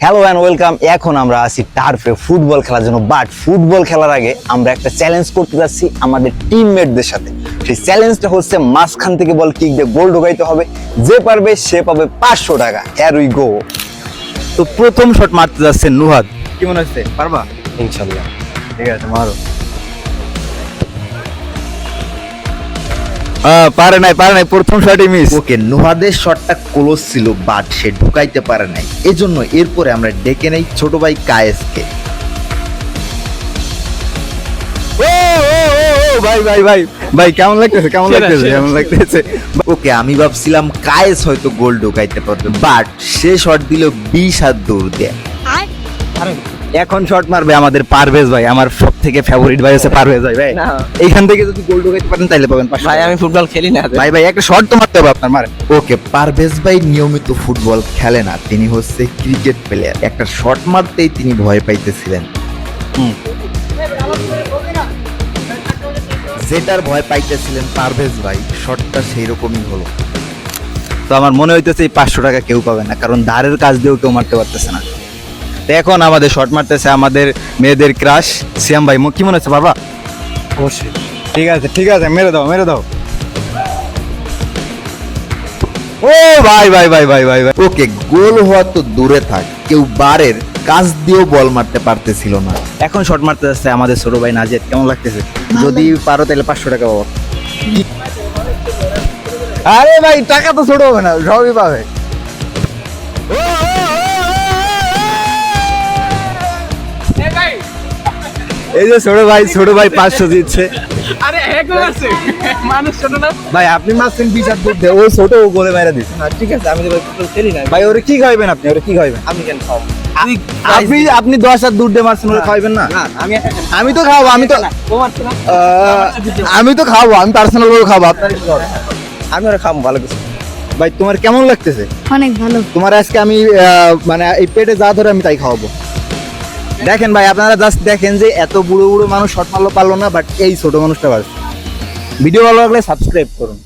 Hello and welcome. এখন আমরা আছি টার্ফে ফুটবল খেলার জন্য, বাট ফুটবল খেলার আগে আমরা একটা চ্যালেঞ্জ করতে যাচ্ছি আমাদের টিমমেটদের সাথে। সেই চ্যালেঞ্জটা হচ্ছে মাঝখান থেকে বল কিক দিয়ে গোল ঢোকাইতে হবে, যে পারবে সে পাবে 500 টাকা। Here we go. তো প্রথম শট মারতে যাচ্ছে নুহাদ, কি মনে হচ্ছে পারবা? ইনশাল্লাহ। ঠিক আছে, মারো। পারে নাই প্রথম শটই মিস। ওকে, নুহাদের শটটা ক্লোজ ছিল বাট সে ঢুকাইতে পারে নাই, এজন্য এরপরে আমরা ডেকে নেই ছোট ভাই কায়েসকে। ভাই ভাই ভাই ভাই কেমন লাগতেছে ওকে, আমি ভাবছিলাম কায়েস হয়তো গোল ঢুকাইতে পারবে, বাট সে শট দিল 20 হাত দূর দিয়ে। এখন শট মারবে আমাদের পারভেজ ভাই, আমার সব থেকে ফেভারিট ভাই হচ্ছে পারভেজ ভাই। ভাই না। এইখান থেকে যদি গোল ঢোকাইতে পারেন তাহলে পাবেন 500 ভাই টাকা। আমি ফুটবল খেলি না। ভাই ভাই একটা শট তো মারতে হবে আপনার, মারেন। ওকে, পারভেজ ভাই নিয়মিত ফুটবল খেলে না, তিনি হচ্ছে ক্রিকেট প্লেয়ার। একটা শট মারতেই তিনি ভয় পাইতেছিলেন। যেটার ভয় পাইতেছিলেন পারভেজ ভাই, শটটা সেই রকমই হলো। তো আমার মনে হইতেছে এই 500 টাকা কেউ পাবে না, কারণ ধারের কাজ দিয়েও কেউ মারতে পারতেছে না। তো এখন আমাদের শট মারতেছে আমাদের মেয়েদের ক্রাশ সিয়াম ভাই। কি মনে হচ্ছে বাবা? অবশ্যই। ঠিক আছে, মেরে দাও। ও ভাই ভাই ভাই ভাই ভাই ভাই ওকে, গোল হওয়া তো দূরে থাক, কেউ বারের কাজ দিয়েও বল মারতে পারতেছিল না। এখন শট মারতে যাচ্ছে আমাদের ছোট ভাই নাজেদ। কেমন লাগতেছে? যদি পারো তাহলে 500 টাকা পাবো। আরে ভাই টাকা তো ছোট হবে না, সবই পাবে। এই যে ছোট ভাই 500 জিতছে। আরে একদম আছে মানুষ ছোট না। ভাই আপনি মারছেন 20 হাত দূর দিয়ে, ও ছোট, ও গোলে মেরে দিচ্ছে। না ঠিক আছে, আমি তো ফুটবল খেলি না। ভাই ওরে কি খাইবেন আপনি? আমি কেন খাবো? আপনি 10 হাত দূর দিয়ে মারছেন, ওরে খাইবেন না? না আমি আমি তো খাবো, ও মারছে না। আমি তো খাবো, আমি পার্সোনাল ভাবে খাবো। আপনার কি খাবেন? আমি ওরা খাবো ভালো কিছু। ভাই তোমার কেমন লাগতেছে? অনেক ভালো। তোমার আজকে আমি মানে এই পেটে যা ধরে আমি তাই খাওয়াবো। দেখেন ভাই, আপনারা জাস্ট দেখেন যে এত বুড়ো মানুষ শট মারলো পারলো না, বাট এই ছোট মানুষটা পারছে। ভিডিও ভালো লাগলে সাবস্ক্রাইব করুন।